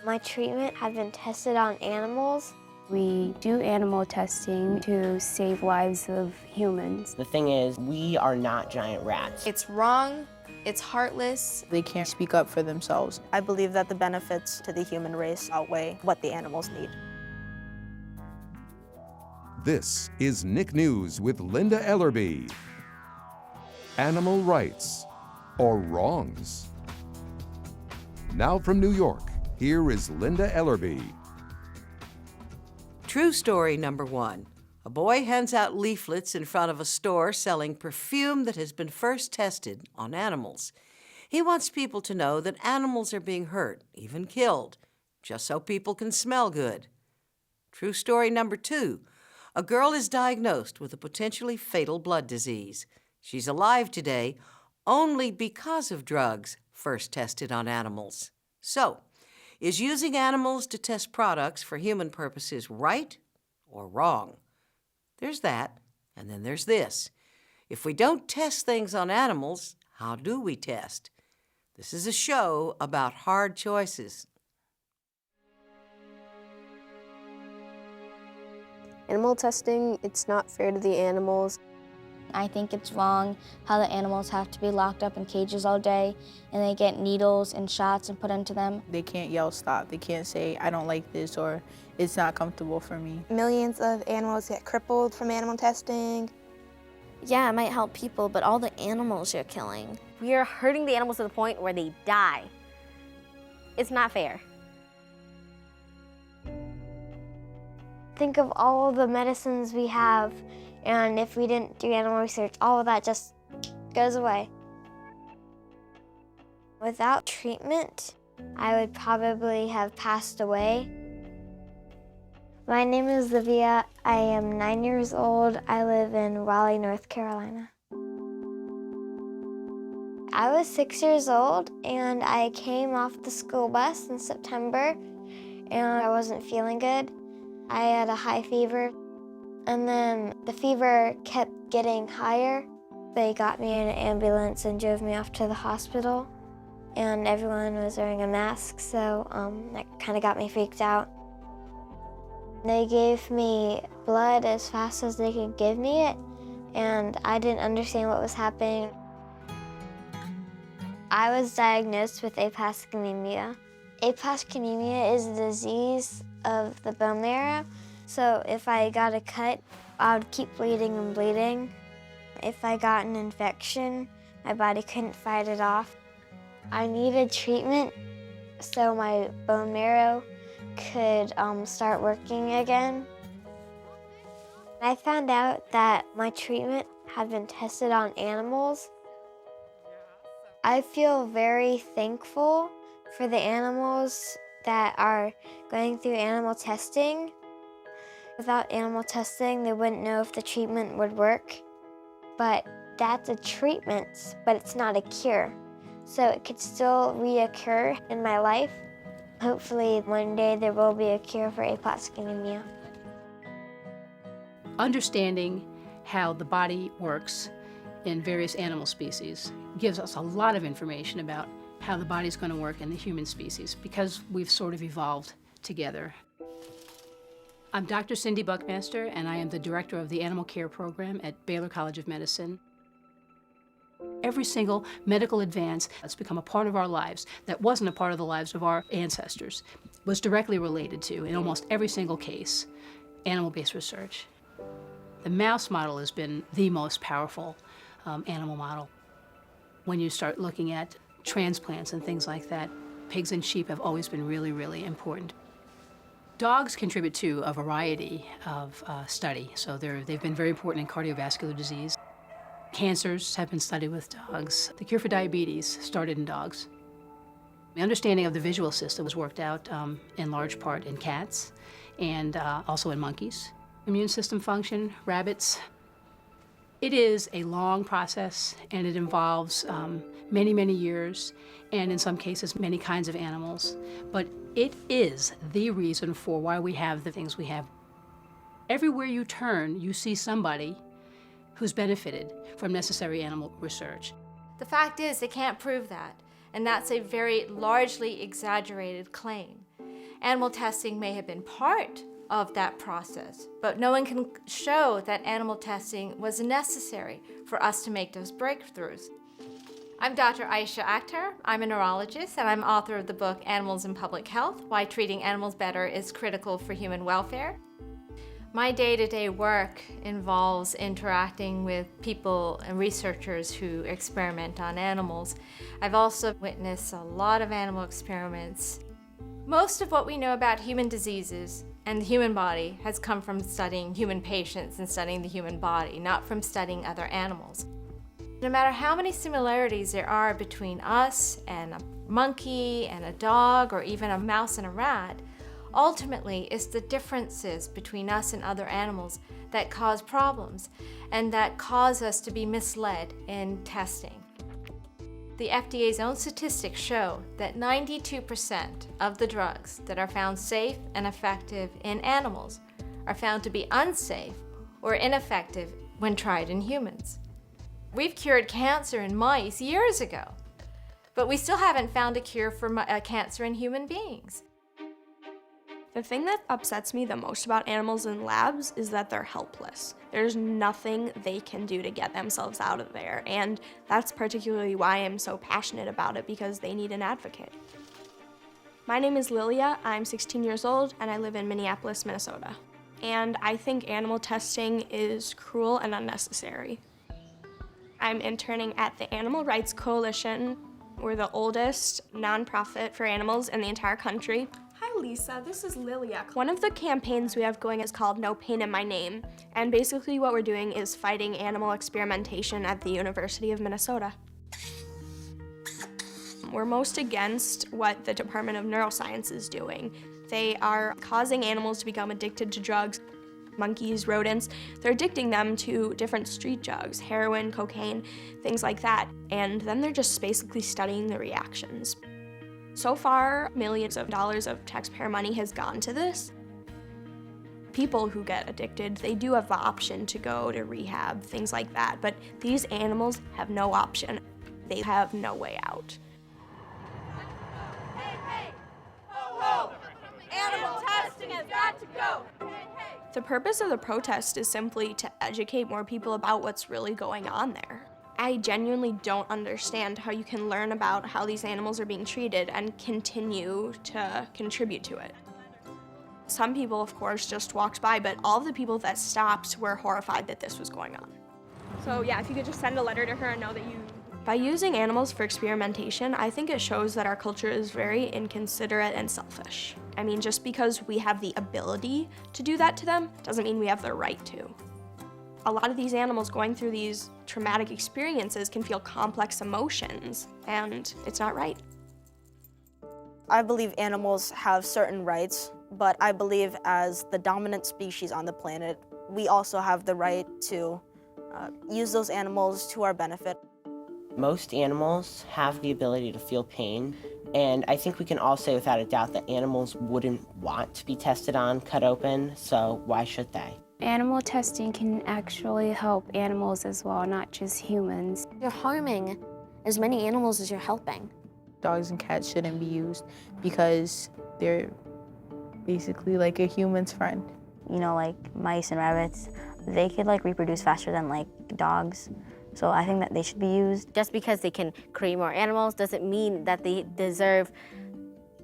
My treatment has been tested on animals. We do animal testing to save lives of humans. The thing is, we are not giant rats. It's wrong, it's heartless. They can't speak up for themselves. I believe that the benefits to the human race outweigh what the animals need. This is Nick News with Linda Ellerbee. Animal rights or wrongs? Now from New York, here is Linda Ellerbee. True story number 1. A boy hands out leaflets in front of a store selling perfume that has been first tested on animals. He wants people to know that animals are being hurt, even killed, just so people can smell good. True story number 2. A girl is diagnosed with a potentially fatal blood disease. She's alive today only because of drugs first tested on animals. So, is using animals to test products for human purposes right or wrong? There's that, and then there's this. If we don't test things on animals, how do we test? This is a show about hard choices. Animal testing, it's not fair to the animals. I think it's wrong how the animals have to be locked up in cages all day and they get needles and shots and put into them. They can't yell stop. They can't say, I don't like this, or it's not comfortable for me. Millions of animals get crippled from animal testing. Yeah, it might help people, but all the animals you're killing. We are hurting the animals to the point where they die. It's not fair. Think of all the medicines we have, and if we didn't do animal research, all of that just goes away. Without treatment, I would probably have passed away. My name is Livia. I am 9 years old. I live in Raleigh, North Carolina. I was 6 years old, and I came off the school bus in September, and I wasn't feeling good. I had a high fever, and then the fever kept getting higher. They got me in an ambulance and drove me off to the hospital, and everyone was wearing a mask, so that kind of got me freaked out. They gave me blood as fast as they could give me it, and I didn't understand what was happening. I was diagnosed with aplastic anemia. Aplastic anemia is a disease of the bone marrow, so if I got a cut, I would keep bleeding and bleeding. If I got an infection, my body couldn't fight it off. I needed treatment so my bone marrow could start working again. I found out that my treatment had been tested on animals. I feel very thankful for the animals that are going through animal testing. Without animal testing, they wouldn't know if the treatment would work. But that's a treatment, but it's not a cure. So it could still reoccur in my life. Hopefully one day there will be a cure for aplastic anemia. Understanding how the body works in various animal species gives us a lot of information about how the body's going to work in the human species, because we've sort of evolved together. I'm Dr. Cindy Buckmaster, and I am the director of the Animal Care Program at Baylor College of Medicine. Every single medical advance that's become a part of our lives that wasn't a part of the lives of our ancestors was directly related to, in almost every single case, animal-based research. The mouse model has been the most powerful animal model. When you start looking at transplants and things like that, pigs and sheep have always been really, really important. Dogs contribute to a variety of study, so they've been very important in cardiovascular disease. Cancers have been studied with dogs. The cure for diabetes started in dogs. The understanding of the visual system was worked out in large part in cats and also in monkeys. Immune system function, rabbits. It is a long process, and it involves many, many years, and in some cases, many kinds of animals. But it is the reason for why we have the things we have. Everywhere you turn, you see somebody who's benefited from necessary animal research. The fact is, they can't prove that, and that's a very largely exaggerated claim. Animal testing may have been part of that process, but no one can show that animal testing was necessary for us to make those breakthroughs. I'm Dr. Aisha Akhtar. I'm a neurologist, and I'm author of the book Animals in Public Health: Why Treating Animals Better is Critical for Human Welfare. My day-to-day work involves interacting with people and researchers who experiment on animals. I've also witnessed a lot of animal experiments. Most of what we know about human diseases and the human body has come from studying human patients and studying the human body, not from studying other animals. No matter how many similarities there are between us and a monkey and a dog, or even a mouse and a rat, ultimately it's the differences between us and other animals that cause problems and that cause us to be misled in testing. The FDA's own statistics show that 92% of the drugs that are found safe and effective in animals are found to be unsafe or ineffective when tried in humans. We've cured cancer in mice years ago, but we still haven't found a cure for cancer in human beings. The thing that upsets me the most about animals in labs is that they're helpless. There's nothing they can do to get themselves out of there, and that's particularly why I'm so passionate about it, because they need an advocate. My name is Lilia, I'm 16 years old, and I live in Minneapolis, Minnesota. And I think animal testing is cruel and unnecessary. I'm interning at the Animal Rights Coalition. We're the oldest nonprofit for animals in the entire country. Hi Lisa, this is Lilia. One of the campaigns we have going is called No Pain in My Name, and basically what we're doing is fighting animal experimentation at the University of Minnesota. We're most against what the Department of Neuroscience is doing. They are causing animals to become addicted to drugs. Monkeys, rodents, they're addicting them to different street drugs, heroin, cocaine, things like that. And then they're just basically studying the reactions. So far, millions of dollars of taxpayer money has gone to this. People who get addicted, they do have the option to go to rehab, things like that, but these animals have no option. They have no way out. Hey, hey, ho, ho. Animal testing has got to go. The purpose of the protest is simply to educate more people about what's really going on there. I genuinely don't understand how you can learn about how these animals are being treated and continue to contribute to it. Some people, of course, just walked by, but all of the people that stopped were horrified that this was going on. So yeah, if you could just send a letter to her and know that you... By using animals for experimentation, I think it shows that our culture is very inconsiderate and selfish. I mean, just because we have the ability to do that to them doesn't mean we have the right to. A lot of these animals going through these traumatic experiences can feel complex emotions, and it's not right. I believe animals have certain rights, but I believe as the dominant species on the planet, we also have the right to use those animals to our benefit. Most animals have the ability to feel pain, and I think we can all say without a doubt that animals wouldn't want to be tested on, cut open, so why should they? Animal testing can actually help animals as well, not just humans. You're harming as many animals as you're helping. Dogs and cats shouldn't be used because they're basically like a human's friend. You know, like mice and rabbits, they could like reproduce faster than like dogs. So I think that they should be used. Just because they can create more animals doesn't mean that they deserve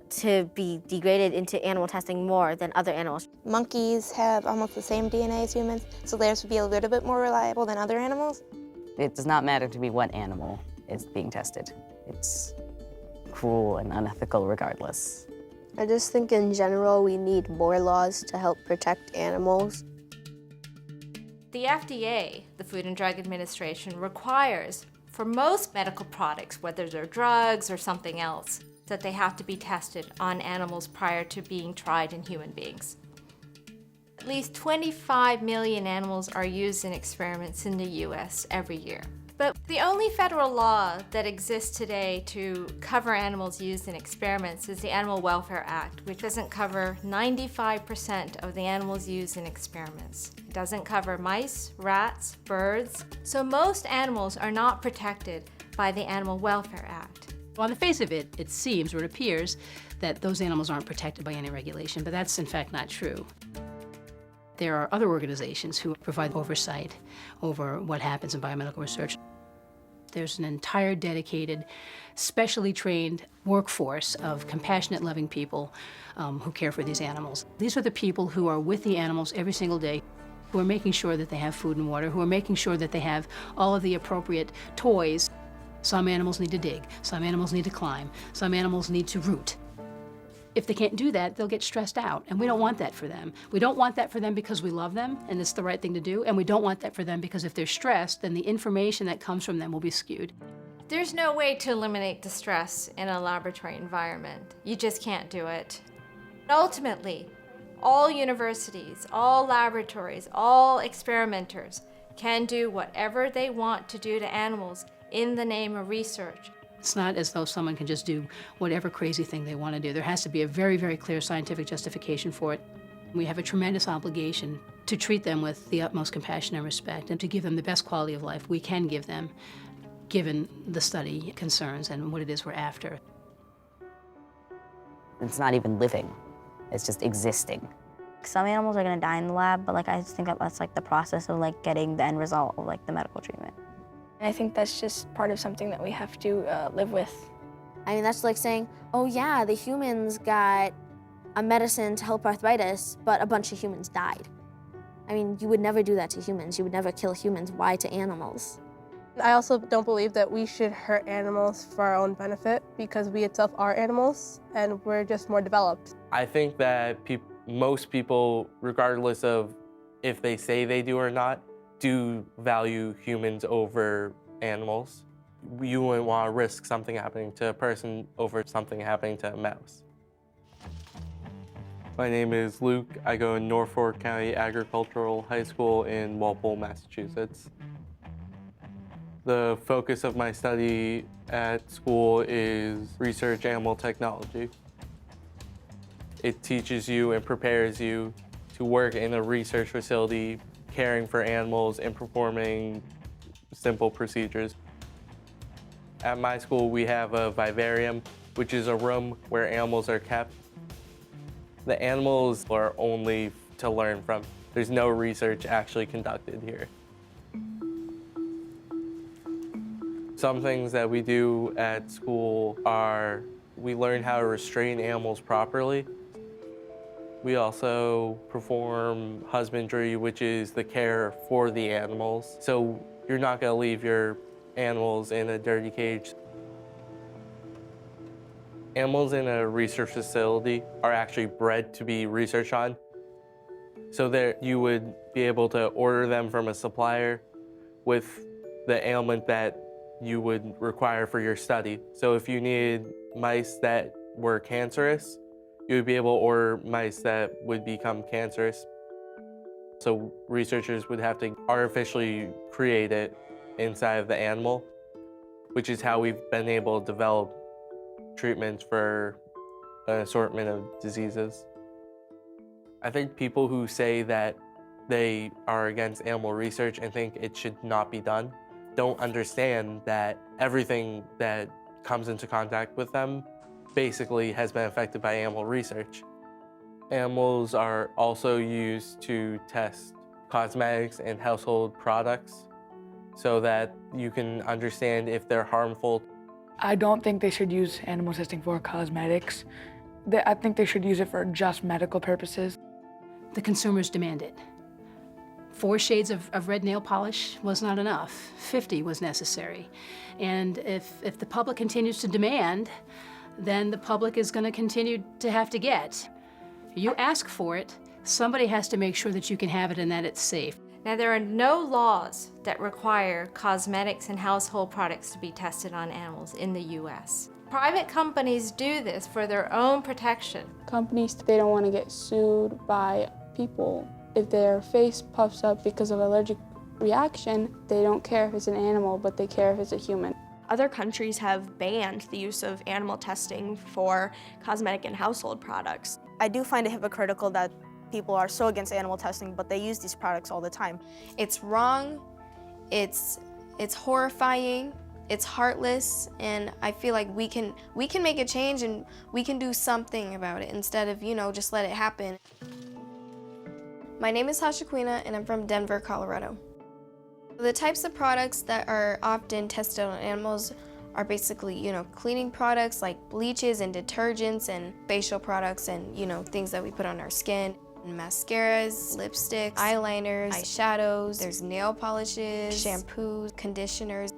to be degraded into animal testing more than other animals. Monkeys have almost the same DNA as humans, so theirs would be a little bit more reliable than other animals. It does not matter to me what animal is being tested. It's cruel and unethical regardless. I just think in general we need more laws to help protect animals. The FDA, the Food and Drug Administration, requires for most medical products, whether they're drugs or something else, that they have to be tested on animals prior to being tried in human beings. At least 25 million animals are used in experiments in the US every year. But the only federal law that exists today to cover animals used in experiments is the Animal Welfare Act, which doesn't cover 95% of the animals used in experiments. It doesn't cover mice, rats, birds. So most animals are not protected by the Animal Welfare Act. On the face of it, it seems or it appears that those animals aren't protected by any regulation, but that's in fact not true. There are other organizations who provide oversight over what happens in biomedical research. There's an entire dedicated, specially trained workforce of compassionate, loving people who care for these animals. These are the people who are with the animals every single day, who are making sure that they have food and water, who are making sure that they have all of the appropriate toys. Some animals need to dig, some animals need to climb, some animals need to root. If they can't do that, they'll get stressed out, and we don't want that for them. We don't want that for them because we love them, and it's the right thing to do, and we don't want that for them because if they're stressed, then the information that comes from them will be skewed. There's no way to eliminate the stress in a laboratory environment. You just can't do it. Ultimately, all universities, all laboratories, all experimenters can do whatever they want to do to animals in the name of research. It's not as though someone can just do whatever crazy thing they want to do. There has to be a very, very clear scientific justification for it. We have a tremendous obligation to treat them with the utmost compassion and respect and to give them the best quality of life we can give them, given the study concerns and what it is we're after. It's not even living. It's just existing. Some animals are gonna die in the lab, but I just think that's the process of getting the end result of the medical treatment. I think that's just part of something that we have to live with. I mean, that's like saying, oh yeah, the humans got a medicine to help arthritis, but a bunch of humans died. I mean, you would never do that to humans. You would never kill humans. Why to animals? I also don't believe that we should hurt animals for our own benefit because we itself are animals and we're just more developed. I think that most people, regardless of if they say they do or not, do value humans over animals. You wouldn't want to risk something happening to a person over something happening to a mouse. My name is Luke. I go to Norfolk County Agricultural High School in Walpole, Massachusetts. The focus of my study at school is research animal technology. It teaches you and prepares you to work in a research facility caring for animals and performing simple procedures. At my school, we have a vivarium, which is a room where animals are kept. The animals are only to learn from. There's no research actually conducted here. Some things that we do at school are we learn how to restrain animals properly. We also perform husbandry, which is the care for the animals. So you're not going to leave your animals in a dirty cage. Animals in a research facility are actually bred to be researched on. So that you would be able to order them from a supplier with the ailment that you would require for your study. So if you needed mice that were cancerous, you would be able to order mice that would become cancerous. So researchers would have to artificially create it inside of the animal, which is how we've been able to develop treatments for an assortment of diseases. I think people who say that they are against animal research and think it should not be done don't understand that everything that comes into contact with them basically has been affected by animal research. Animals are also used to test cosmetics and household products so that you can understand if they're harmful. I don't think they should use animal testing for cosmetics. I think they should use it for just medical purposes. The consumers demand it. 4 shades of red nail polish was not enough. 50 was necessary. And if the public continues to demand, then the public is going to continue to have to get. You ask for it, somebody has to make sure that you can have it and that it's safe. Now, there are no laws that require cosmetics and household products to be tested on animals in the US. Private companies do this for their own protection. Companies, they don't want to get sued by people. If their face puffs up because of allergic reaction, they don't care if it's an animal, but they care if it's a human. Other countries have banned the use of animal testing for cosmetic and household products. I do find it hypocritical that people are so against animal testing, but they use these products all the time. It's wrong, it's horrifying, It's heartless, and I feel like we can make a change and we can do something about it instead of, just let it happen. My name is Hashaquina, and I'm from Denver, Colorado. The types of products that are often tested on animals are basically, cleaning products like bleaches and detergents and facial products and, things that we put on our skin. Mascaras, lipsticks, eyeliners, eyeshadows, there's nail polishes, shampoos, conditioners.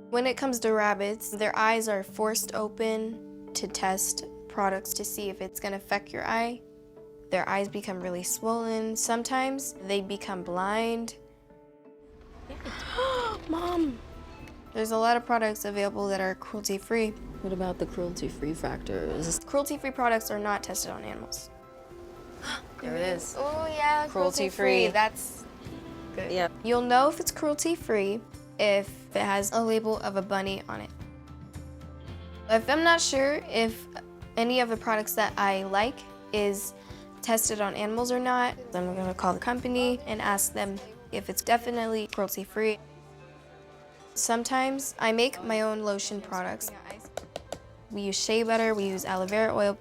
When it comes to rabbits, their eyes are forced open to test products to see if it's gonna affect your eye. Their eyes become really swollen. Sometimes they become blind. Mom! There's a lot of products available that are cruelty-free. What about the cruelty-free factor? Cruelty-free products are not tested on animals. There it is. Oh yeah, Cruelty-free. That's good. Yeah. You'll know if it's cruelty-free if it has a label of a bunny on it. If I'm not sure if any of the products that I like is tested on animals or not, then I'm gonna call the company and ask them if it's definitely cruelty-free. Sometimes I make my own lotion products. We use shea butter, we use aloe vera oil.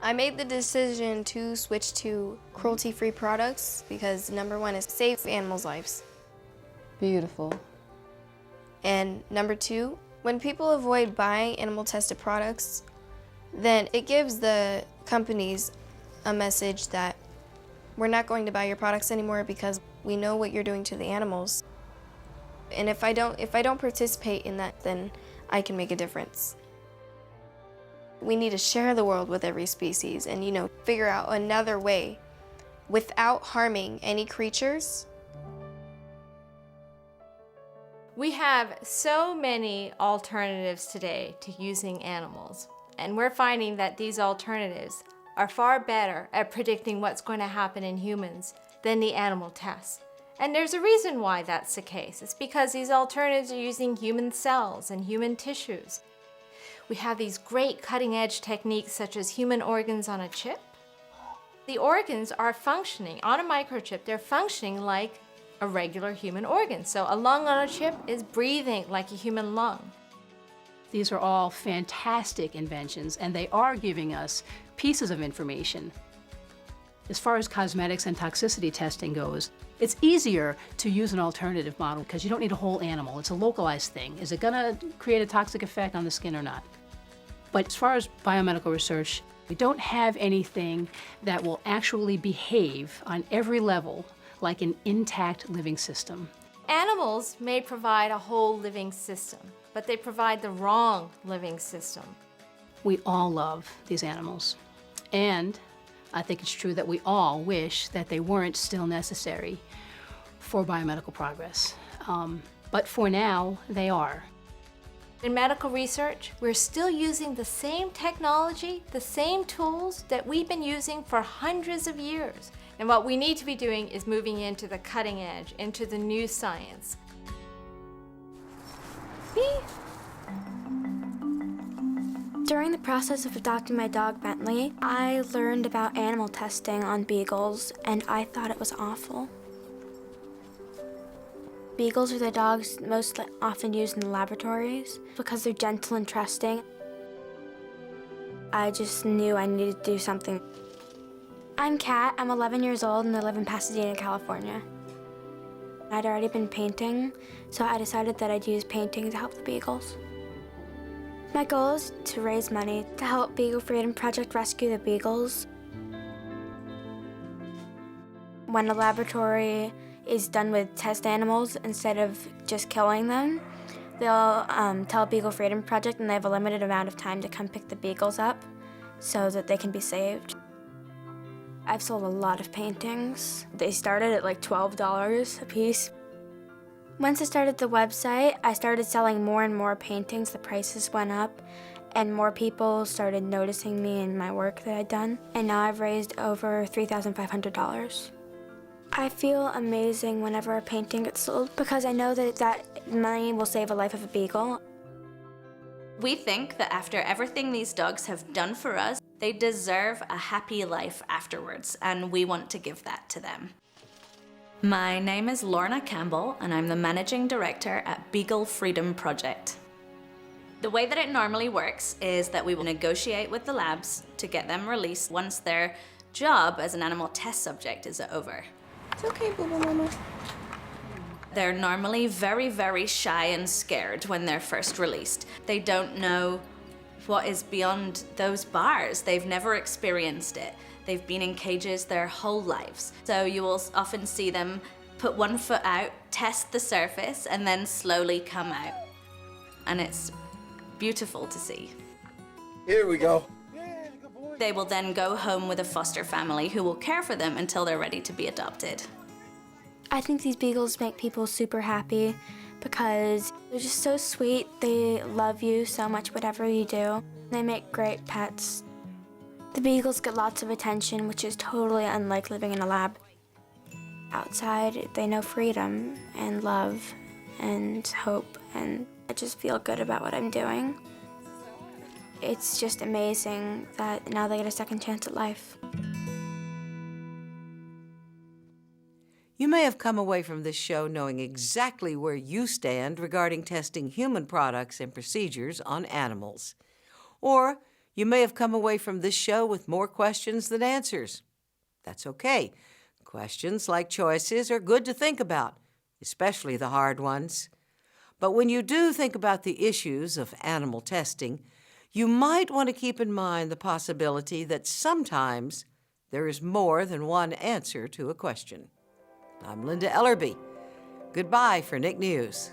I made the decision to switch to cruelty-free products because number one is save animals' lives. Beautiful. And number two, when people avoid buying animal-tested products, then it gives the companies a message that we're not going to buy your products anymore because we know what you're doing to the animals. And if I don't participate in that, then I can make a difference. We need to share the world with every species and, figure out another way without harming any creatures. We have so many alternatives today to using animals, and we're finding that these alternatives are far better at predicting what's going to happen in humans than the animal tests. And there's a reason why that's the case. It's because these alternatives are using human cells and human tissues. We have these great cutting-edge techniques such as human organs on a chip. The organs are functioning on a microchip. They're functioning like a regular human organ. So a lung on a chip is breathing like a human lung. These are all fantastic inventions, and they are giving us pieces of information. As far as cosmetics and toxicity testing goes, it's easier to use an alternative model because you don't need a whole animal. It's a localized thing. Is it gonna create a toxic effect on the skin or not? But as far as biomedical research, we don't have anything that will actually behave on every level like an intact living system. Animals may provide a whole living system, but they provide the wrong living system. We all love these animals. And I think it's true that we all wish that they weren't still necessary for biomedical progress. But for now, they are. In medical research, we're still using the same technology, the same tools that we've been using for hundreds of years. And what we need to be doing is moving into the cutting edge, into the new science. During the process of adopting my dog, Bentley, I learned about animal testing on Beagles, and I thought it was awful. Beagles are the dogs most often used in the laboratories because they're gentle and trusting. I just knew I needed to do something. I'm Kat, I'm 11 years old, and I live in Pasadena, California. I'd already been painting, so I decided that I'd use painting to help the Beagles. My goal is to raise money to help Beagle Freedom Project rescue the Beagles. When a laboratory is done with test animals, instead of just killing them, they'll tell Beagle Freedom Project, and they have a limited amount of time to come pick the Beagles up so that they can be saved. I've sold a lot of paintings. They started at like $12 a piece. Once I started the website, I started selling more and more paintings. The prices went up, and more people started noticing me and my work that I'd done. And now I've raised over $3,500. I feel amazing whenever a painting gets sold because I know that that money will save a life of a beagle. We think that after everything these dogs have done for us, they deserve a happy life afterwards, and we want to give that to them. My name is Lorna Campbell, and I'm the Managing Director at Beagle Freedom Project. The way that it normally works is that we will negotiate with the labs to get them released once their job as an animal test subject is over. It's okay, Boo-Boo Mama. They're normally very, very shy and scared when they're first released. They don't know what is beyond those bars. They've never experienced it. They've been in cages their whole lives. So you will often see them put one foot out, test the surface, and then slowly come out. And it's beautiful to see. Here we go. They will then go home with a foster family who will care for them until they're ready to be adopted. I think these beagles make people super happy because they're just so sweet. They love you so much, whatever you do. They make great pets. The beagles get lots of attention, which is totally unlike living in a lab. Outside, they know freedom and love and hope, and I just feel good about what I'm doing. It's just amazing that now they get a second chance at life. You may have come away from this show knowing exactly where you stand regarding testing human products and procedures on animals. Or you may have come away from this show with more questions than answers. That's okay. Questions, like choices, are good to think about, especially the hard ones. But when you do think about the issues of animal testing, you might want to keep in mind the possibility that sometimes there is more than one answer to a question. I'm Linda Ellerbee. Goodbye for Nick News.